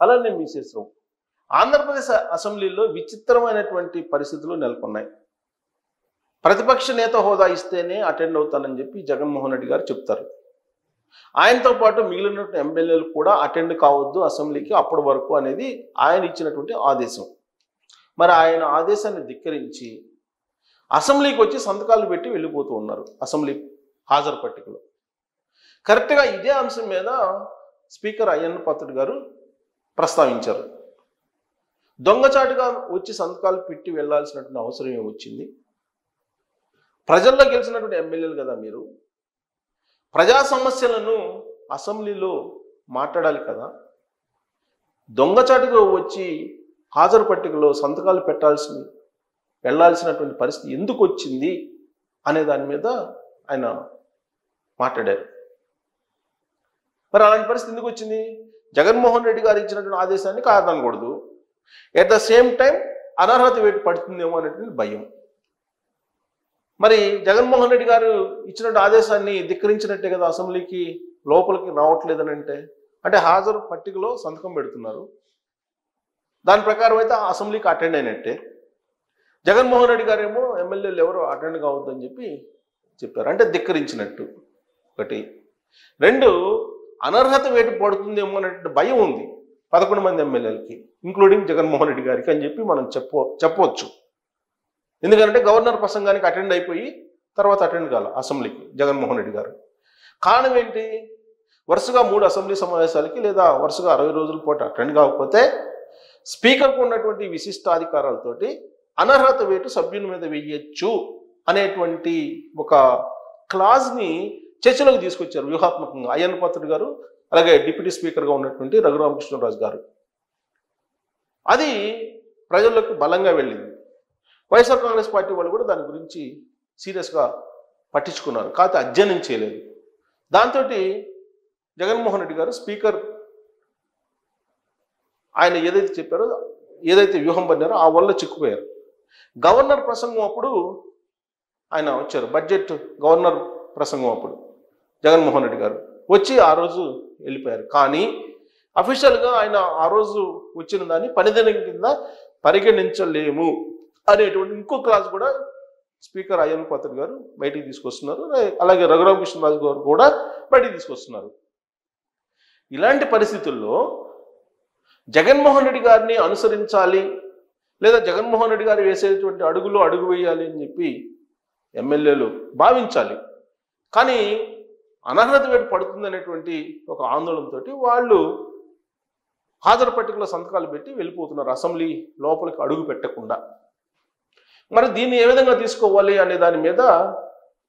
అలానే మీసేసాం. ఆంధ్రప్రదేశ్ అసెంబ్లీలో విచిత్రమైనటువంటి పరిస్థితులు నెలకొన్నాయి. ప్రతిపక్ష నేత హోదా ఇస్తేనే అటెండ్ అవుతానని చెప్పి జగన్మోహన్ రెడ్డి గారు చెప్తారు. ఆయనతో పాటు మిగిలినటువంటి ఎమ్మెల్యేలు కూడా అటెండ్ కావద్దు అసెంబ్లీకి అప్పటి వరకు అనేది ఆయన ఇచ్చినటువంటి ఆదేశం. మరి ఆయన ఆదేశాన్ని ధిక్కరించి అసెంబ్లీకి వచ్చి సంతకాలు పెట్టి వెళ్ళిపోతూ ఉన్నారు అసెంబ్లీ హాజరు పట్టికలో. కరెక్ట్గా ఇదే అంశం మీద స్పీకర్ అయ్యన్న పాత్రుడు గారు ప్రస్తావించారు. దొంగచాటుగా వచ్చి సంతకాలు పెట్టి వెళ్లాల్సినటువంటి అవసరం ఏమొచ్చింది? ప్రజల్లో గెలిచినటువంటి ఎమ్మెల్యేలు కదా మీరు, ప్రజా సమస్యలను అసెంబ్లీలో మాట్లాడాలి కదా. దొంగచాటుగా వచ్చి హాజరు పట్టికలో సంతకాలు వెళ్లాల్సినటువంటి పరిస్థితి ఎందుకు వచ్చింది అనే దాని మీద ఆయన మాట్లాడారు. మరి అలాంటి పరిస్థితి ఎందుకు వచ్చింది? జగన్మోహన్ రెడ్డి గారు ఇచ్చినటువంటి ఆదేశాన్ని కాదనకూడదు, ఎట్ ద సేమ్ టైం అనర్హత వేటు పడుతుందేమో అనేటువంటి భయం. మరి జగన్మోహన్ రెడ్డి గారు ఇచ్చినటువంటి ఆదేశాన్ని ధిక్కరించినట్టే కదా అసెంబ్లీకి లోపలికి రావట్లేదని అంటే హాజరు పట్టికలో సంతకం పెడుతున్నారు, దాని ప్రకారం అయితే అసెంబ్లీకి అటెండ్ అయినట్టే. జగన్మోహన్ రెడ్డి గారు ఏమో ఎమ్మెల్యేలు ఎవరు అటెండ్ కావద్దని చెప్పి చెప్పారు, అంటే ధిక్కరించినట్టు ఒకటి. రెండు, అనర్హత వేటు పడుతుందేమో అనేటువంటి భయం ఉంది 11 మంది ఎమ్మెల్యేలకి, ఇంక్లూడింగ్ జగన్మోహన్ రెడ్డి గారికి అని చెప్పి మనం చెప్పవచ్చు. ఎందుకంటే గవర్నర్ ప్రసంగానికి అటెండ్ అయిపోయి తర్వాత అటెండ్ కాల అసెంబ్లీకి జగన్మోహన్ రెడ్డి గారు. కారణం ఏంటి? వరుసగా 3 అసెంబ్లీ సమావేశాలకి లేదా వరుసగా 60 రోజుల పాటు అటెండ్ కాకపోతే స్పీకర్కు ఉన్నటువంటి విశిష్టాధికారాలతోటి అనర్హత వేటు సభ్యుల మీద వేయచ్చు అనేటువంటి ఒక క్లాజ్ని చర్చలోకి తీసుకొచ్చారు వ్యూహాత్మకంగా అయ్యన్న పాత్రుడు గారు, అలాగే డిప్యూటీ స్పీకర్గా ఉన్నటువంటి రఘురామకృష్ణరాజు గారు. అది ప్రజల్లోకి బలంగా వెళ్ళింది. వైఎస్ఆర్ కాంగ్రెస్ పార్టీ వాళ్ళు కూడా దాని గురించి సీరియస్గా పట్టించుకున్నారు, కాకపోతే అధ్యయనం చేయలేదు. దాంతో జగన్మోహన్ రెడ్డి గారు స్పీకర్ ఆయన ఏదైతే చెప్పారో, ఏదైతే వ్యూహం పడినారో ఆ వల్ల చిక్కుపోయారు. గవర్నర్ ప్రసంగం అప్పుడు ఆయన వచ్చారు, బడ్జెట్ గవర్నర్ ప్రసంగం అప్పుడు జగన్మోహన్ రెడ్డి గారు వచ్చి ఆ రోజు వెళ్ళిపోయారు. కానీ అఫీషియల్గా ఆయన ఆ రోజు వచ్చిన దాన్ని పనిదినం కింద పరిగణించలేము అనేటువంటి ఇంకో క్లాస్ కూడా స్పీకర్ అయ్యన్న పాత్రుడు గారు బయటికి తీసుకొస్తున్నారు, అలాగే రఘురామకృష్ణరాజు గారు కూడా బయటికి తీసుకొస్తున్నారు. ఇలాంటి పరిస్థితుల్లో జగన్మోహన్ రెడ్డి గారిని అనుసరించాలి లేదా జగన్మోహన్ రెడ్డి గారు వేసేటువంటి అడుగులో అడుగు వేయాలి అని చెప్పి ఎమ్మెల్యేలు భావించాలి. కానీ అనర్హత వేటు పడుతుంది అనేటువంటి ఒక ఆందోళనతో వాళ్ళు హాజరు పట్టికలో సంతకాలు పెట్టి వెళ్ళిపోతున్నారు అసెంబ్లీ లోపలికి అడుగు పెట్టకుండా. మరి దీన్ని ఏ విధంగా తీసుకోవాలి అనే దాని మీద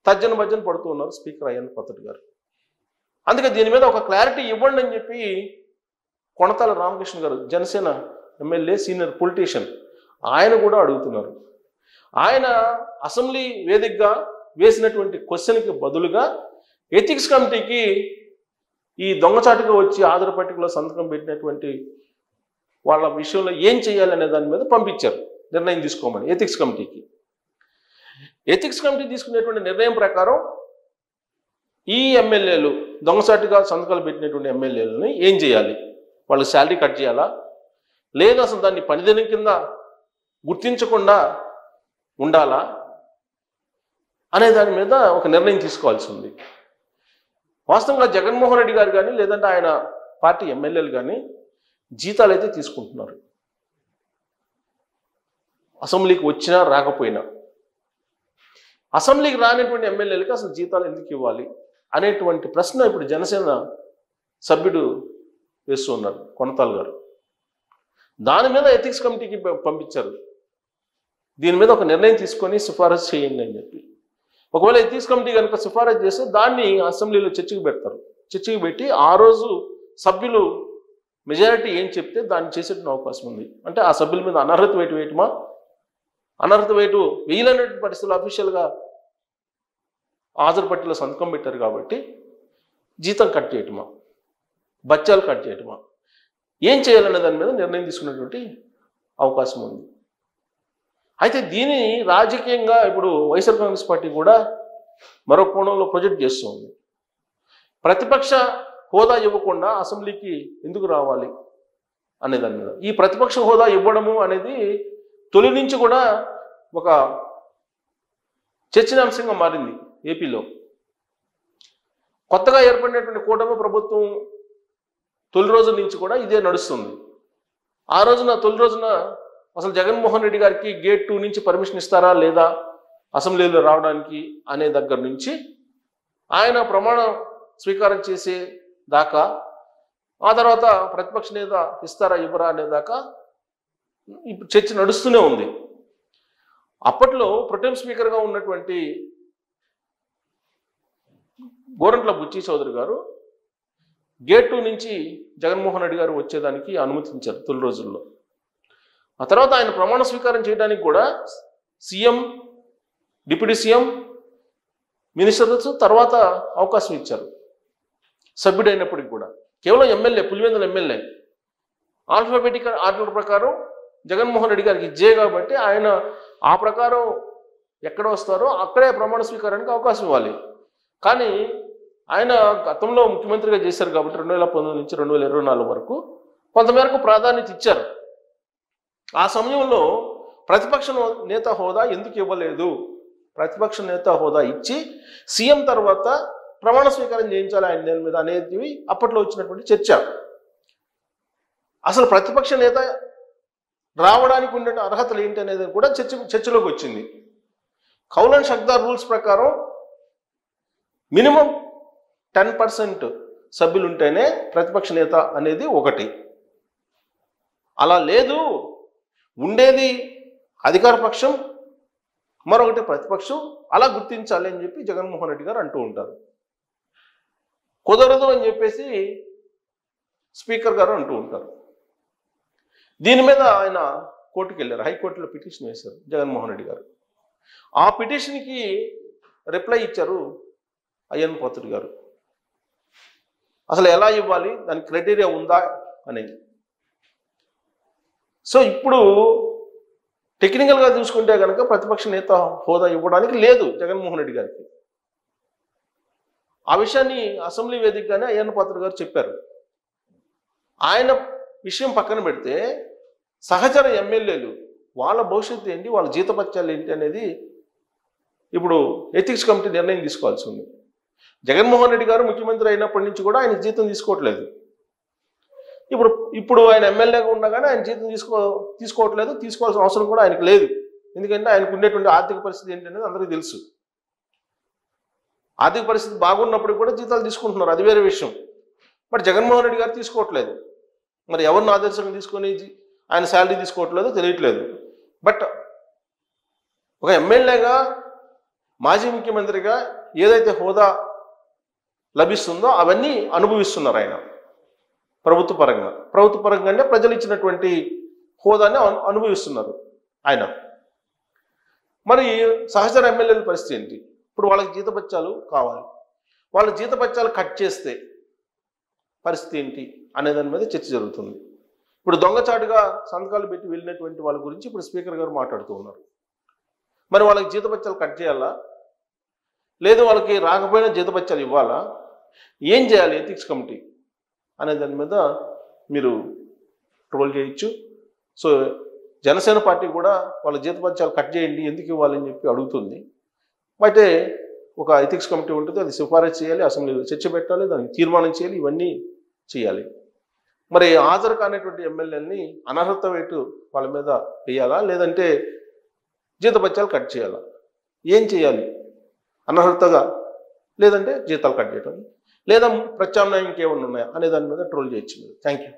తర్జన భర్జన పడుతూ ఉన్నారు స్పీకర్ అయ్యన్న పాత్రుడు గారు. అందుకే దీని మీద ఒక క్లారిటీ ఇవ్వండి అని చెప్పి కొణతాల రామకృష్ణ గారు, జనసేన ఎమ్మెల్యే, సీనియర్ పొలిటీషియన్, ఆయన కూడా అడుగుతున్నారు. ఆయన అసెంబ్లీ వేదికగా వేసినటువంటి క్వశ్చన్కి బదులుగా ఎథిక్స్ కమిటీకి ఈ దొంగచాటుగా వచ్చి ఆధార పట్టికలో సంతకం పెట్టినటువంటి వాళ్ళ విషయంలో ఏం చేయాలనే దాని మీద పంపించారు నిర్ణయం తీసుకోమని ఎథిక్స్ కమిటీకి. ఎథిక్స్ కమిటీ తీసుకునేటువంటి నిర్ణయం ప్రకారం ఈ ఎమ్మెల్యేలు దొంగచాటుగా సంతకాలు పెట్టినటువంటి ఎమ్మెల్యేలని ఏం చేయాలి? వాళ్ళకి శాలరీ కట్ చేయాలా, లేదా అసలు దాన్ని పనిదినం కింద గుర్తించకుండా ఉండాలా అనే దాని మీద ఒక నిర్ణయం తీసుకోవాల్సి ఉంది. వాస్తవంగా జగన్మోహన్ రెడ్డి గారు కానీ లేదంటే ఆయన పార్టీ ఎమ్మెల్యేలు కానీ జీతాలు అయితే తీసుకుంటున్నారు, అసెంబ్లీకి వచ్చినా రాకపోయినా. అసెంబ్లీకి రానటువంటి ఎమ్మెల్యేలకి అసలు జీతాలు ఎందుకు ఇవ్వాలి అనేటువంటి ప్రశ్న ఇప్పుడు జనసేన సభ్యుడు వేస్తూ ఉన్నారు కొనతాల్ గారు. దాని మీద ఎథిక్స్ కమిటీకి పంపించారు, దీని మీద ఒక నిర్ణయం తీసుకొని సిఫారసు చేయండి అని చెప్పి. ఒకవేళ ఎథిక్స్ కమిటీ కనుక సిఫారసు చేస్తే దాన్ని అసెంబ్లీలో చర్చకు పెడతారు. చర్చకు పెట్టి ఆ రోజు సభ్యులు మెజారిటీ ఏం చెప్తే దాన్ని చేసేటువంటి అవకాశం ఉంది. అంటే ఆ సభ్యుల మీద అనర్హత వేటు వేయటమా, అనర్హత వేటు వేయలేని పరిస్థితులు అఫీషియల్గా హాజరు పట్టిలో సంతకం పెట్టారు కాబట్టి జీతం కట్ చేయటమా, బత్యాలు కట్ చేయటమా, ఏం చేయాలనే దాని మీద నిర్ణయం తీసుకున్నటువంటి అవకాశం ఉంది. అయితే దీన్ని రాజకీయంగా ఇప్పుడు వైఎస్ఆర్ కాంగ్రెస్ పార్టీ కూడా మరో కోణంలో ప్రొజెక్ట్ చేస్తుంది. ప్రతిపక్ష హోదా ఇవ్వకుండా అసెంబ్లీకి ఎందుకు రావాలి, అనే దాని మీద. ఈ ప్రతిపక్ష హోదా ఇవ్వడము అనేది తొలి నుంచి కూడా ఒక చర్చనీయాంశంగా మారింది ఏపీలో. కొత్తగా ఏర్పడినటువంటి కూటమి ప్రభుత్వం తొలి రోజు నుంచి కూడా ఇదే నడుస్తుంది. ఆ రోజున తొలి రోజున అసలు జగన్మోహన్ రెడ్డి గారికి గేట్ 2 నుంచి పర్మిషన్ ఇస్తారా లేదా అసెంబ్లీలో రావడానికి అనే దగ్గర నుంచి ఆయన ప్రమాణ స్వీకారం చేసే దాకా, ఆ తర్వాత ప్రతిపక్ష నేత ఇస్తారా ఇవ్వరా అనేదాకా ఇప్పుడు చర్చ నడుస్తూనే ఉంది. అప్పట్లో ప్రొటెం స్పీకర్గా ఉన్నటువంటి గోరంట్ల బుచ్చి చౌదరి గారు గేట్ 2 నుంచి జగన్మోహన్ రెడ్డి గారు వచ్చేదానికి అనుమతించారు తొలి రోజుల్లో. ఆ తర్వాత ఆయన ప్రమాణ స్వీకారం చేయడానికి కూడా సీఎం, డిప్యూటీ సీఎం, మినిస్టర్స్ తర్వాత అవకాశం ఇచ్చారు సభ్యుడైనప్పటికి కూడా. కేవలం MLA, Pulivendula MLA alphabetical order ప్రకారం జగన్మోహన్ రెడ్డి గారికి ఇచ్చే కాబట్టి ఆయన ఆ ప్రకారం ఎక్కడ వస్తారో అక్కడే ప్రమాణ స్వీకారానికి అవకాశం ఇవ్వాలి. కానీ ఆయన గతంలో ముఖ్యమంత్రిగా చేశారు కాబట్టి 2019 నుంచి 2024 వరకు కొంతమేరకు ప్రాధాన్యత ఇచ్చారు. ఆ సమయంలో ప్రతిపక్ష నేత హోదా ఎందుకు ఇవ్వలేదు? ప్రతిపక్ష నేత హోదా ఇచ్చి సీఎం తర్వాత ప్రమాణ స్వీకారం చేయించాలి ఆయన దేని మీద అనేది అప్పట్లో వచ్చినటువంటి చర్చ. అసలు ప్రతిపక్ష నేత రావడానికి ఉండే అర్హతలు ఏంటి అనేది కూడా చర్చలోకి వచ్చింది. కౌలన్ షక్దార్ రూల్స్ ప్రకారం మినిమం 10% సభ్యులు ఉంటేనే ప్రతిపక్ష నేత అనేది ఒకటి. అలా లేదు, ఉండేది అధికార పక్షం, మరొకటి ప్రతిపక్షం, అలా గుర్తించాలి అని చెప్పి జగన్మోహన్ రెడ్డి గారు అంటూ ఉంటారు. కుదరదు అని చెప్పేసి స్పీకర్ గారు అంటూ ఉంటారు. దీని మీద ఆయన కోర్టుకు వెళ్ళారు, హైకోర్టులో పిటిషన్ వేశారు జగన్మోహన్ రెడ్డి గారు. ఆ పిటిషన్కి రిప్లై ఇచ్చారు అయ్యన్ పాత్రుడు గారు. అసలు ఎలా ఇవ్వాలి, దానికి క్రైటీరియా ఉందా అనేది. సో ఇప్పుడు టెక్నికల్గా చూసుకుంటే కనుక ప్రతిపక్ష నేత హోదా ఇవ్వడానికి లేదు జగన్మోహన్ రెడ్డి గారికి. ఆ విషయాన్ని అసెంబ్లీ వేదికగానే అయ్యన్ పాత్రుడు గారు చెప్పారు. ఆయన విషయం పక్కన పెడితే సహచర ఎమ్మెల్యేలు వాళ్ళ భవిష్యత్తు ఏంటి, వాళ్ళ జీతపత్యాలు ఏంటి అనేది ఇప్పుడు ఎథిక్స్ కమిటీ నిర్ణయం తీసుకోవాల్సి ఉంది. జగన్మోహన్ రెడ్డి గారు ముఖ్యమంత్రి అయినప్పటి నుంచి కూడా ఆయన జీతం తీసుకోవట్లేదు. ఇప్పుడు ఆయన ఎమ్మెల్యేగా ఉండగానే ఆయన జీతం తీసుకోవట్లేదు, తీసుకోవాల్సిన అవసరం కూడా ఆయనకు లేదు. ఎందుకంటే ఆయనకు ఉండేటువంటి ఆర్థిక పరిస్థితి ఏంటనేది అందరికీ తెలుసు. ఆర్థిక పరిస్థితి బాగున్నప్పుడు కూడా జీతాలు తీసుకుంటున్నారు, అది వేరే విషయం. బట్ జగన్మోహన్ రెడ్డి గారు తీసుకోవట్లేదు. మరి ఎవరిని ఆదర్శంగా తీసుకొని ఆయన శాలరీ తీసుకోవట్లేదో తెలియట్లేదు. బట్ ఒక ఎమ్మెల్యేగా, మాజీ ముఖ్యమంత్రిగా ఏదైతే హోదా లభిస్తుందో అవన్నీ అనుభవిస్తున్నారు ఆయన ప్రభుత్వ పరంగానే ప్రజలు ఇచ్చినటువంటి హోదాన్ని అనుభవిస్తున్నారు ఆయన. మరి సహచర ఎమ్మెల్యేల పరిస్థితి ఏంటి? ఇప్పుడు వాళ్ళకి జీతభత్యాలు కావాలి, వాళ్ళ జీతభత్యాలు కట్ చేస్తే పరిస్థితి ఏంటి అనే దాని మీద చర్చ జరుగుతుంది. ఇప్పుడు దొంగచాటుగా సంతకాలు పెట్టి వెళ్ళినటువంటి వాళ్ళ గురించి ఇప్పుడు స్పీకర్ గారు మాట్లాడుతూ ఉన్నారు. మరి వాళ్ళకి జీతభత్యాలు కట్ చేయాలా, లేదు వాళ్ళకి రాకపోయినా జీతభత్యాలు ఇవ్వాలా, ఏం చేయాలి ఎథిక్స్ కమిటీ అనే దాని మీద మీరు ట్రోల్ చేయొచ్చు. సో జనసేన పార్టీ కూడా వాళ్ళ జీతభత్యాలు కట్ చేయండి, ఎందుకు ఇవ్వాలని చెప్పి అడుగుతుంది. అయితే ఒక ఎథిక్స్ కమిటీ ఉంటుంది, అది సిఫారసు చేయాలి, అసెంబ్లీలో చర్చ పెట్టాలి, దానికి తీర్మానం చేయాలి, ఇవన్నీ చేయాలి. మరి హాజరు కానిటువంటి ఎమ్మెల్యేలని అనర్హత వేటు వాళ్ళ మీద వేయాలా, లేదంటే జీతభత్యాలు కట్ చేయాలా, ఏం చేయాలి? అనర్హతగా లేదంటే జీతాలు కట్ చేయడం, లేదా ప్రత్యామ్నాయం ఇంకేమన్నా ఉన్నాయా అనే దాని మీద ట్రోల్ చేయొచ్చు. Thank you.